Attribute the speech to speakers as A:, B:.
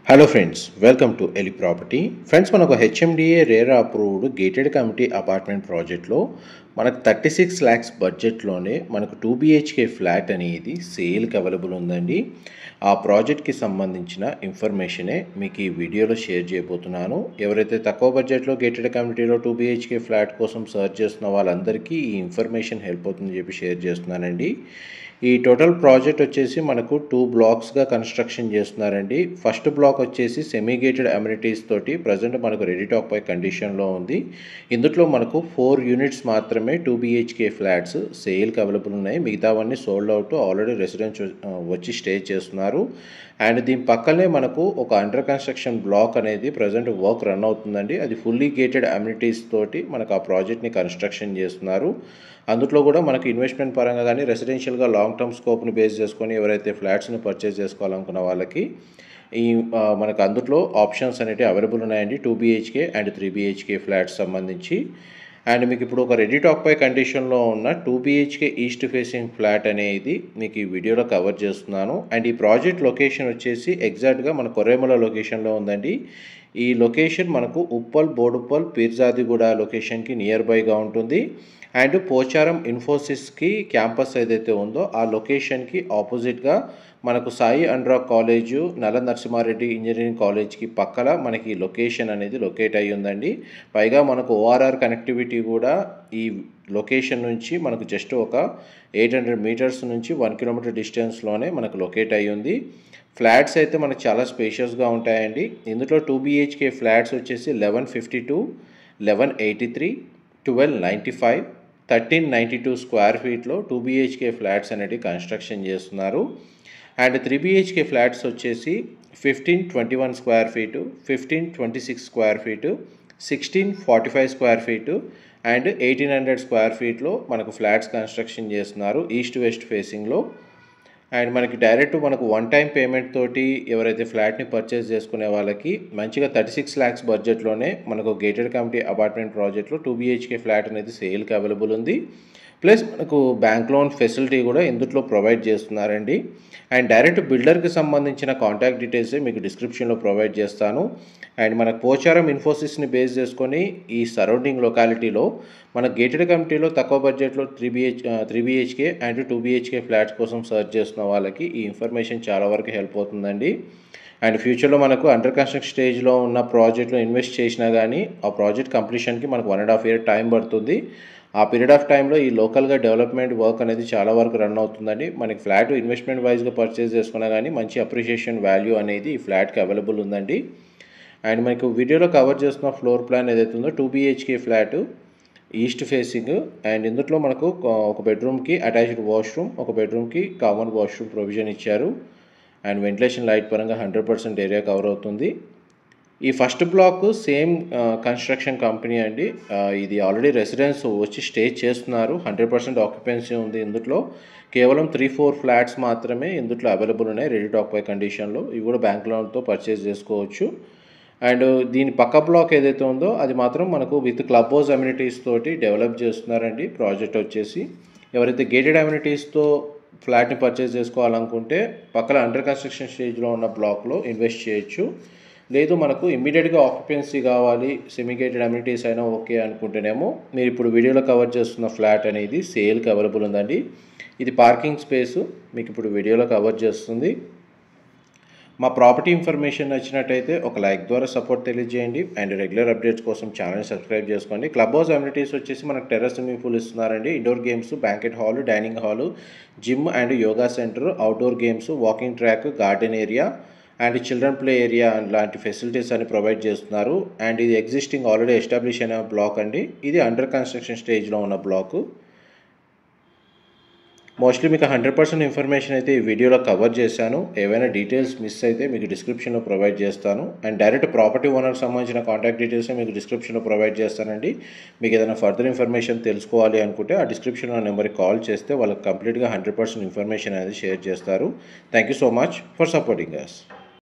A: Hello friends, welcome to Eli Property. Friends, మనకు HMDA rare approved gated community apartment ప్రాజెక్ట్లో మనకు 36 lakhs బడ్జెట్లోనే మనకు 2 BHK ఫ్లాట్ అనేది సేల్కి అవైలబుల్ ఉందండి. ఆ ప్రాజెక్ట్కి సంబంధించిన ఇన్ఫర్మేషనే మీకు ఈ వీడియోలో షేర్ చేయబోతున్నాను. ఎవరైతే తక్కువ బడ్జెట్లో గేటెడ్ కమ్యూనిటీలో 2 BHK ఫ్లాట్ కోసం సర్చ్ చేస్తున్న వాళ్ళందరికీ ఈ ఇన్ఫర్మేషన్ హెల్ప్ అవుతుందని చెప్పి షేర్ చేస్తున్నానండి. ఈ టోటల్ ప్రాజెక్ట్ వచ్చేసి మనకు 2 బ్లాక్స్గా కన్స్ట్రక్షన్ చేస్తున్నారండి. ఫస్ట్ బ్లాక్ వచ్చేసి సెమీ గేటెడ్ అమ్యూనిటీస్ తోటి ప్రజెంట్ మనకు రెడీ టాక్ పై కండిషన్లో ఉంది. ఇందులో మనకు 4 యూనిట్స్ మాత్రమే 2 BHK ఫ్లాట్స్ సేల్కి అవైలబుల్ ఉన్నాయి. మిగతావన్నీ సోల్డ్ అవుట్, ఆల్రెడీ రెసిడెంట్స్ వచ్చి స్టే చేస్తున్నారు. అండ్ దీని పక్కనే మనకు ఒక అండర్ కన్స్ట్రక్షన్ బ్లాక్ అనేది ప్రజెంట్ వర్క్ రన్ అవుతుందండి. అది ఫుల్లీ గేటెడ్ అమ్యూనిటీస్ తోటి మనకు ఆ ప్రాజెక్ట్ని కన్స్ట్రక్షన్ చేస్తున్నారు. అందులో కూడా మనకు ఇన్వెస్ట్మెంట్ పరంగా కానీ రెసిడెన్షియల్గా లాంగ్ టర్మ్ స్కోప్ని బేస్ చేసుకొని ఎవరైతే ఫ్లాట్స్ని పర్చేస్ చేసుకోవాలనుకున్న వాళ్ళకి ఈ మనకు అందులో ఆప్షన్స్ అనేవి అవైలబుల్ ఉన్నాయండి. 2 BHK అండ్ 3 BHK ఫ్లాట్స్ సంబంధించి. అండ్ మీకు ఇప్పుడు ఒక రెడీ టాక్ పై కండిషన్లో ఉన్న 2 BHK ఈస్ట్ ఫేసింగ్ ఫ్లాట్ అనేది మీకు ఈ వీడియోలో కవర్ చేస్తున్నాను. అండ్ ఈ ప్రాజెక్ట్ లొకేషన్ వచ్చేసి ఎగ్జాక్ట్గా మన కొర్రేమల లొకేషన్లో ఉందండి. ఈ లొకేషన్ మనకు ఉప్పల్, బోడుప్పల్, పీర్జాదిగూడ లొకేషన్కి నియర్ బైగా ఉంటుంది. అండ్ పోచారం ఇన్ఫోసిస్కి క్యాంపస్ ఏదైతే ఉందో ఆ లొకేషన్కి ఆపోజిట్గా మనకు సాయి అండ్రా కాలేజు, నల్ల నరసింహారెడ్డి ఇంజనీరింగ్ కాలేజ్కి పక్కన మనకి లొకేషన్ అనేది లొకేట్ అయ్యి ఉందండి. పైగా మనకు ORR కనెక్టివిటీ కూడా ఈ లొకేషన్ నుంచి మనకు జస్ట్ ఒక 800 మీటర్స్ నుంచి 1 కిలోమీటర్ డిస్టెన్స్లోనే మనకు లొకేట్ అయ్యి ఉంది. ఫ్లాట్స్ అయితే మనకు చాలా స్పేషియస్గా ఉంటాయండి. ఇందులో 2 BHK ఫ్లాట్స్ వచ్చేసి 1152, 1183, 1295, 1392 స్క్వేర్ ఫీట్లో 2 BHK ఫ్లాట్స్ అనేవి కన్స్ట్రక్షన్ చేస్తున్నారు. అండ్ 3 BHK ఫ్లాట్స్ వచ్చేసి 1521 square feet, 1526 square feet, 1645 square feet and 1800 square ఫీట్లో మనకు ఫ్లాట్స్ కన్స్ట్రక్షన్ చేస్తున్నారు ఈస్ట్ వెస్ట్ ఫేసింగ్లో. అండ్ మనకి డైరెక్ట్ మనకు వన్ టైం పేమెంట్ తోటి ఎవరైతే ఫ్లాట్ని పర్చేస్ చేసుకునే వాళ్ళకి మంచిగా 36 lakhs బడ్జెట్లోనే మనకు గేటెడ్ కమ్యూనిటీ అపార్ట్మెంట్ ప్రాజెక్ట్లో 2 BHK ఫ్లాట్ అనేది సేల్కి అవైలబుల్ ఉంది. ప్లస్ మనకు బ్యాంక్ లోన్ ఫెసిలిటీ కూడా ఇందులో ప్రొవైడ్ చేస్తున్నారండి. అండ్ డైరెక్ట్ బిల్డర్కి సంబంధించిన కాంటాక్ట్ డీటెయిల్స్ మీకు డిస్క్రిప్షన్లో ప్రొవైడ్ చేస్తాను. అండ్ మన పోచారం ఇన్ఫోసిస్ని బేస్ చేసుకొని ఈ సరౌండింగ్ లొకాలిటీలో మన గేటెడ్ కమ్యూనిటీలో తక్కువ బడ్జెట్లో 3 BHK అండ్ 2 BHK ఫ్లాట్స్ కోసం సర్చ్ చేస్తున్న వాళ్ళకి ఈ ఇన్ఫర్మేషన్ చాలా వరకు హెల్ప్ అవుతుందండి. అండ్ ఫ్యూచర్లో మనకు అండర్ కన్స్ట్రక్షన్ స్టేజ్లో ఉన్న ప్రాజెక్ట్లో ఇన్వెస్ట్ చేసినా కానీ ఆ ప్రాజెక్ట్ కంప్లీషన్కి మనకు 1.5 year టైం పడుతుంది. ఆ పీరియడ్ ఆఫ్ టైంలో ఈ లోకల్గా డెవలప్మెంట్ వర్క్ అనేది చాలా వరకు రన్ అవుతుందండి. మనకి ఫ్లాట్ ఇన్వెస్ట్మెంట్ వైజ్గా పర్చేస్ చేసుకున్నా కానీ మంచి అప్రిషియేషన్ వాల్యూ అనేది ఈ ఫ్లాట్కి అవైలబుల్ ఉందండి. అండ్ మనకు వీడియోలో కవర్ చేస్తున్న ఫ్లోర్ ప్లాన్ ఏదైతే ఉందో 2 BHK flat east facing. And ఇందులో మనకు ఒక బెడ్రూమ్కి అటాచ్డ్ వాష్రూమ్, ఒక బెడ్రూమ్కి కామన్ వాష్రూమ్ ప్రొవిజన్ ఇచ్చారు. అండ్ వెంటిలేషన్ లైట్ పరంగా 100% ఏరియా కవర్ అవుతుంది. ఈ first block same construction company అండి. ఇది ఆల్రెడీ రెసిడెన్స్ వచ్చి స్టే చేస్తున్నారు. 100% ఆక్యుపెన్సీ ఉంది. ఇందులో కేవలం 3-4 ఫ్లాట్స్ మాత్రమే ఇందులో అవైలబుల్ ఉన్నాయి రెడీ టాక్ పై కండిషన్లో. ఇవి కూడా బ్యాంక్ లోన్తో పర్చేస్ చేసుకోవచ్చు. అండ్ దీని పక్క బ్లాక్ ఏదైతే ఉందో అది మాత్రం మనకు విత్ క్లబ్ హౌస్ అమ్యూనిటీస్ తోటి డెవలప్ చేస్తున్నారండి. ప్రాజెక్ట్ వచ్చేసి ఎవరైతే గేటెడ్ అమ్యూనిటీస్తో ఫ్లాట్ని పర్చేస్ చేసుకోవాలనుకుంటే పక్కన అండర్ కన్స్ట్రక్షన్ స్టేజ్లో ఉన్న బ్లాక్లో ఇన్వెస్ట్ చేయొచ్చు. లేదు మనకు ఇమ్మీడియట్గా ఆక్యుపెన్సీ కావాలి, సెమీ-గేటెడ్ అమ్యూనిటీస్ అయినా ఓకే అనుకుంటేనేమో మీరు ఇప్పుడు వీడియోలో కవర్ చేస్తున్న ఫ్లాట్ అనేది సేల్కి అవైలబుల్ ఉందండి. ఇది పార్కింగ్ స్పేసు మీకు ఇప్పుడు వీడియోలో కవర్ చేస్తుంది. మా ప్రాపర్టీ ఇన్ఫర్మేషన్ నచ్చినట్టయితే ఒక లైక్ ద్వారా సపోర్ట్ తెలియజేయండి. అండ్ రెగ్యులర్ అప్డేట్స్ కోసం ఛానల్ సబ్స్క్రైబ్ చేసుకోండి. క్లబ్ హౌస్ అమ్యూనిటీస్ వచ్చేసి మనకు టెర్రస్ స్విమ్మింగ్ పూల్ ఇస్తున్నారండి. Indoor games, banquet hall, dining hall, gym and yoga centre, outdoor games, walking track, garden area and children play area లాంటి facilities అని provide చేస్తున్నారు. And ఇది existing already establish అయిన block అండి. ఇది అండర్ కన్స్ట్రక్షన్ స్టేజ్లో ఉన్న బ్లాక్. మోస్ట్లీ మీకు 100% ఇన్ఫర్మేషన్ అయితే ఈ వీడియోలో కవర్ చేశాను. ఏవైనా డీటెయిల్స్ మిస్ అయితే మీకు డిస్క్రిప్షన్లో ప్రొవైడ్ చేస్తాను. అండ్ డైరెక్ట్ ప్రాపర్టీ ఓనర్కి సంబంధించిన కాంటాక్ట్ డీటెయిల్స్ మీకు డిస్క్రిప్షన్లో ప్రొవైడ్ చేస్తానండి. మీకు ఏదైనా ఫర్దర్ ఇన్ఫర్మేషన్ తెలుసుకోవాలి అనుకుంటే ఆ డిస్క్రిప్షన్లో నెంబర్కి కాల్ చేస్తే వాళ్ళకి కంప్లీట్గా 100% ఇన్ఫర్మేషన్ అనేది షేర్ చేస్తారు. Thank you so much for supporting us.